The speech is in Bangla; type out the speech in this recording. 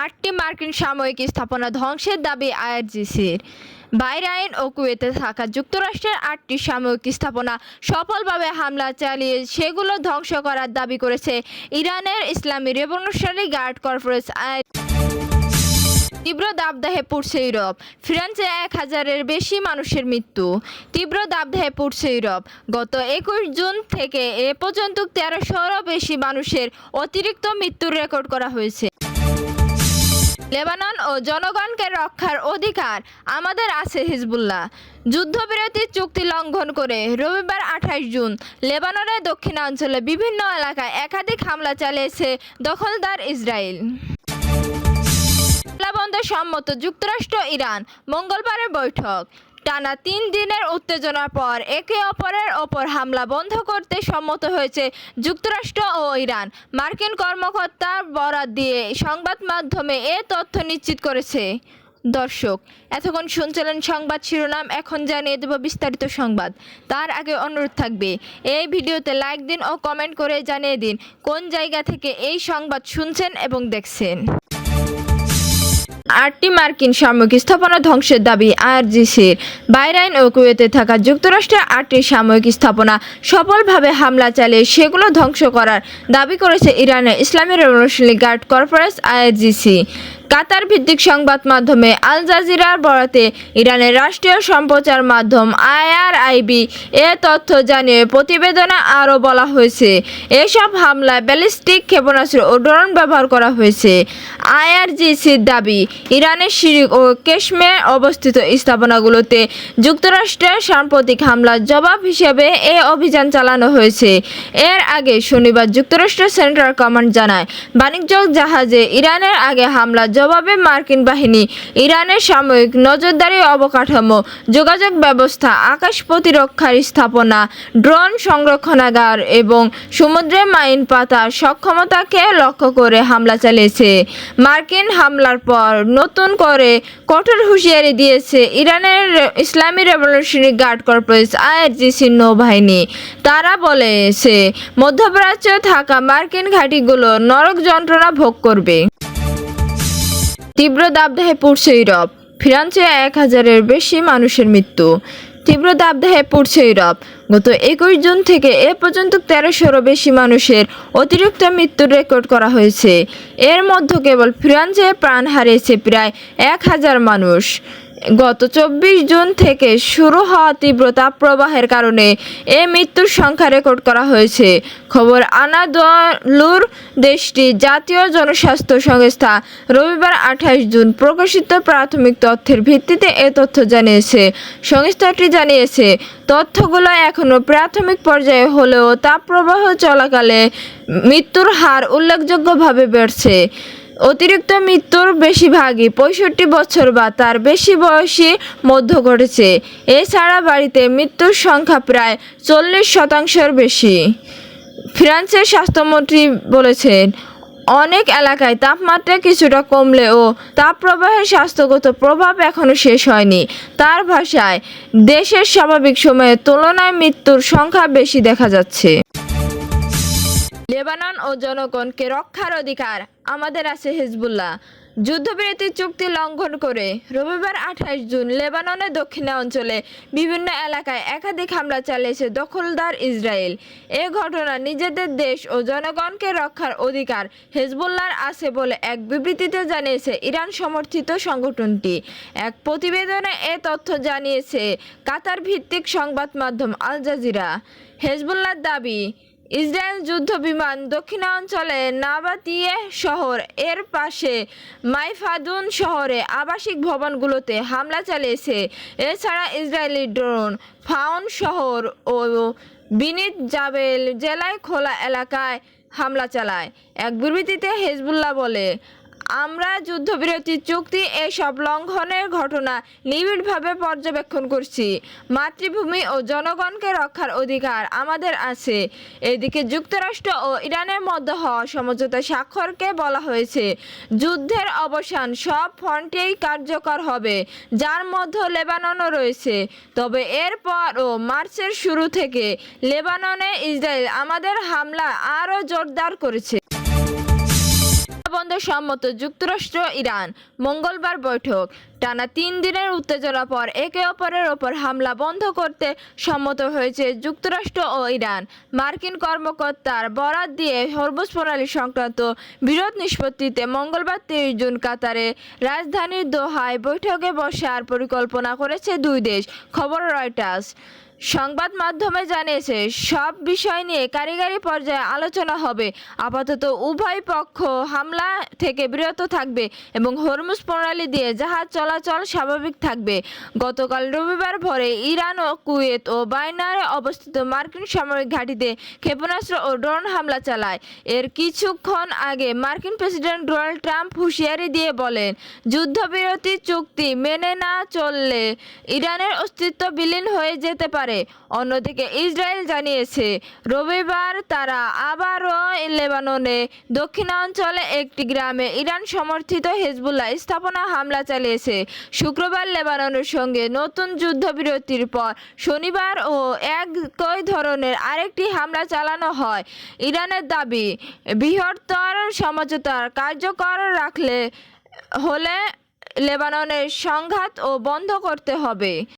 8টি মার্কিন সামরিক স্থাপনা ধ্বংসের দাবি আইআরজিসির। বাহরাইন ও কুয়েতে থাকা যুক্তরাষ্ট্রের 8টি সামরিক স্থাপনা সফলভাবে হামলা চালিয়ে সেগুলো ধ্বংস করার দাবি করেছে ইরানের ইসলামী রেভলিউশনারি গার্ড কর্পস। তীব্র দাবদাহে পুড়ছে ইউরোপ, ফ্রান্সে 1000-এর বেশি মানুষের মৃত্যু। তীব্র দাবদাহে পুড়ছে ইউরোপ। গত 21 জুন থেকে এ পর্যন্ত 1300-এরও বেশি মানুষের অতিরিক্ত মৃত্যুর রেকর্ড করা হয়েছে। লেবানন ও জনগণকে রক্ষার অধিকার আমাদের আছে হিজবুল্লাহ। যুদ্ধবিরতির চুক্তি লঙ্ঘন করে রবিবার 28 জুন লেবাননের দক্ষিণাঞ্চলে বিভিন্ন এলাকায় একাধিক হামলা চালিয়েছে দখলদার ইসরায়েল। বন্ধে সম্মত যুক্তরাষ্ট্র ইরান মঙ্গলবারের বৈঠক। টানা 3 দিনের উত্তেজনার পর একে অপরের ওপর হামলা বন্ধ করতে সম্মত হয়েছে যুক্তরাষ্ট্র ও ইরান। মার্কিন কর্মকর্তার বরাত দিয়ে সংবাদ মাধ্যমে এ তথ্য নিশ্চিত করেছে। দর্শক, এতক্ষণ শুনছিলেন সংবাদ শিরোনাম, এখন জানিয়ে দেব বিস্তারিত সংবাদ। তার আগে অনুরোধ থাকবে এই ভিডিওতে লাইক দিন ও কমেন্ট করে জানিয়ে দিন কোন জায়গা থেকে এই সংবাদ শুনছেন এবং দেখছেন। 8টি মার্কিন সামরিক স্থাপনা ধ্বংসের দাবি আইআরজিসির। বাহরাইন ও কুয়েতে থাকা যুক্তরাষ্ট্রের 8টি সামরিক স্থাপনা সফলভাবে হামলা চালিয়ে সেগুলো ধ্বংস করার দাবি করেছে ইরানের ইসলামী রেভলিউশনারি গার্ড কর্পস আইআরজিসি। কাতার ভিত্তিক সংবাদ মাধ্যমে আল জাজিরার বরাতে ইরানের রাষ্ট্রীয় সম্প্রচার মাধ্যম আইআরআইবি এ তথ্য জানিয়ে প্রতিবেদনে আরও বলা হয়েছে, এসব হামলায় ব্যালিস্টিক ক্ষেপণাস্ত্র ও ড্রোন ব্যবহার করা হয়েছে। আইআরজিসির দাবি, ইরানের শিরিক ও কেশমে অবস্থিত স্থাপনাগুলোতে যুক্তরাষ্ট্রের সাম্প্রতিক হামলার জবাব হিসেবে এ অভিযান চালানো হয়েছে। এর আগে শনিবার যুক্তরাষ্ট্রের সেন্ট্রাল কমান্ড জানায়, বাণিজ্যিক জাহাজে ইরানের আগে হামলার জবাবে মার্কিন বাহিনী ইরানের সামরিক নজরদারি অবকাঠামো, যোগাযোগ ব্যবস্থা, আকাশ প্রতিরক্ষার স্থাপনা, ড্রোন সংরক্ষণাগার এবং সমুদ্রে মাইন পাতার সক্ষমতাকে লক্ষ্য করে হামলা চালিয়েছে। মার্কিন হামলার পর নতুন করে কঠোর হুঁশিয়ারি দিয়েছে ইরানের ইসলামী রেভলিউশনারি গার্ড কর্পস আইআরজিসি নৌবাহিনী। তারা বলেছে, মধ্যপ্রাচ্যে থাকা মার্কিন ঘাঁটিগুলো নরক যন্ত্রণা ভোগ করবে। তীব্র দাবদাহে পুড়ছে ইউরোপ, ফ্রান্সে 1000-এর বেশি মানুষের মৃত্যু। তীব্র দাবদাহে পুড়ছে ইউরোপ। গত 21 জুন থেকে এ পর্যন্ত 1300-এরও বেশি মানুষের অতিরিক্ত মৃত্যুর রেকর্ড করা হয়েছে। এর মধ্যে কেবল ফ্রান্সে প্রাণ হারিয়েছে প্রায় 1000 মানুষ। গত 24 জুন থেকে শুরু হওয়া তীব্র তাপপ্রবাহের কারণে এ মৃত্যুর সংখ্যা রেকর্ড করা হয়েছে। খবর আনাদলুর দেশটির জাতীয় জনস্বাস্থ্য সংস্থা রবিবার 28 জুন প্রকাশিত প্রাথমিক তথ্যের ভিত্তিতে এ তথ্য জানিয়েছে। সংস্থাটি জানিয়েছে, তথ্যগুলো এখনও প্রাথমিক পর্যায়ে হলেও তাপপ্রবাহ চলাকালে মৃত্যুর হার উল্লেখযোগ্যভাবে বেড়েছে। অতিরিক্ত মৃত্যুর বেশিরভাগই 65 বছর বা তার বেশি বয়সী মধ্যে ঘটেছে। এছাড়া বাড়িতে মৃত্যুর সংখ্যা প্রায় 40%-এর বেশি। ফ্রান্সের স্বাস্থ্যমন্ত্রী বলেছেন, অনেক এলাকায় তাপমাত্রা কিছুটা কমলেও তাপপ্রবাহের স্বাস্থ্যগত প্রভাব এখনও শেষ হয়নি। তার ভাষায়, দেশের স্বাভাবিক সময়ের তুলনায় মৃত্যুর সংখ্যা বেশি দেখা যাচ্ছে। লেবানন ও জনগণকে রক্ষার অধিকার আমাদের আছে হিজবুল্লাহ। যুদ্ধবিরতির চুক্তি লঙ্ঘন করে রবিবার 28 জুন লেবাননের দক্ষিণাঞ্চলে বিভিন্ন এলাকায় একাধিক হামলা চালিয়েছে দখলদার ইসরায়েল। এ ঘটনা নিজেদের দেশ ও জনগণকে রক্ষার অধিকার হিজবুল্লাহর আছে বলে এক বিবৃতিতে জানিয়েছে ইরান সমর্থিত সংগঠনটি। এক প্রতিবেদনে এ তথ্য জানিয়েছে কাতার ভিত্তিক সংবাদ মাধ্যম আল জাজিরা। হিজবুল্লাহর দাবি, ইসরায়েল যুদ্ধ বিমান দক্ষিণাঞ্চলে নাবাতিয়ে শহর এর পাশে মাইফাদুন শহরে আবাসিক ভবনগুলোতে হামলা চালিয়েছে। এছাড়া ইসরায়েলি ড্রোন ফাউন শহর ও বিনিত জাবেল জেলায় খোলা এলাকায় হামলা চালায়। এক বিবৃতিতে হিজবুল্লাহ বলে, আমরা যুদ্ধবিরতির চুক্তি এসব লঙ্ঘনের ঘটনা নিবিড়ভাবে পর্যবেক্ষণ করছি। মাতৃভূমি ও জনগণকে রক্ষার অধিকার আমাদের আছে। এদিকে যুক্তরাষ্ট্র ও ইরানের মধ্যে হওয়া সমঝোতা স্বাক্ষরকে বলা হয়েছে, যুদ্ধের অবসান সব ফ্রন্টেই কার্যকর হবে, যার মধ্যে লেবাননও রয়েছে। তবে এরপরও মার্চের শুরু থেকে লেবাননে ইসরায়েল আমাদের হামলা আরও জোরদার করেছে। সম্মত যুক্তরাষ্ট্র ইরান। মঙ্গলবার বৈঠক। টানা 3 দিনের উত্তেজনার পর একে অপরের ওপর হামলা বন্ধ করতে সম্মত হয়েছে যুক্তরাষ্ট্র ও ইরান। মার্কিন কর্মকর্তার বরাত দিয়ে হরমুজ প্রণালী সংক্রান্ত বিরোধ নিষ্পত্তিতে মঙ্গলবার 30 জুন কাতারে রাজধানীর দোহায় বৈঠকে বসার পরিকল্পনা করেছে দুই দেশ, খবর রয়টার্স। সংবাদ মাধ্যমে জানিয়েছে, সব বিষয় নিয়ে কারিগরি পর্যায়ে আলোচনা হবে। আপাতত উভয় পক্ষ হামলা থেকে বিরত থাকবে এবং হরমুজ প্রণালী দিয়ে জাহাজ চলাচল স্বাভাবিক থাকবে। গতকাল রবিবার ভোরে ইরান ও কুয়েত ও বাহরাইনে অবস্থিত মার্কিন সামরিক ঘাঁটিতে ক্ষেপণাস্ত্র ও ড্রোন হামলা চালায়। এর কিছুক্ষণ আগে মার্কিন প্রেসিডেন্ট ডোনাল্ড ট্রাম্প হুঁশিয়ারি দিয়ে বলেন, যুদ্ধবিরতি চুক্তি মেনে না চললে ইরানের অস্তিত্ব বিলীন হয়ে যেতে পারে। অন্যদিকে ইসরায়েল জানিয়েছে, রবিবার তারা আবারও লেবাননে দক্ষিণাঞ্চলে একটি গ্রামে ইরান সমর্থিত হেজবুল্লাহ স্থাপনা হামলা চালিয়েছে। শুক্রবার লেবাননের সঙ্গে নতুন যুদ্ধবিরতির পর শনিবার ও একই ধরনের আরেকটি হামলা চালানো হয়। ইরানের দাবি, বৃহত্তর সমঝোতা কার্যকর রাখতে হলে লেবাননের সংঘাত বন্ধ করতে হবে।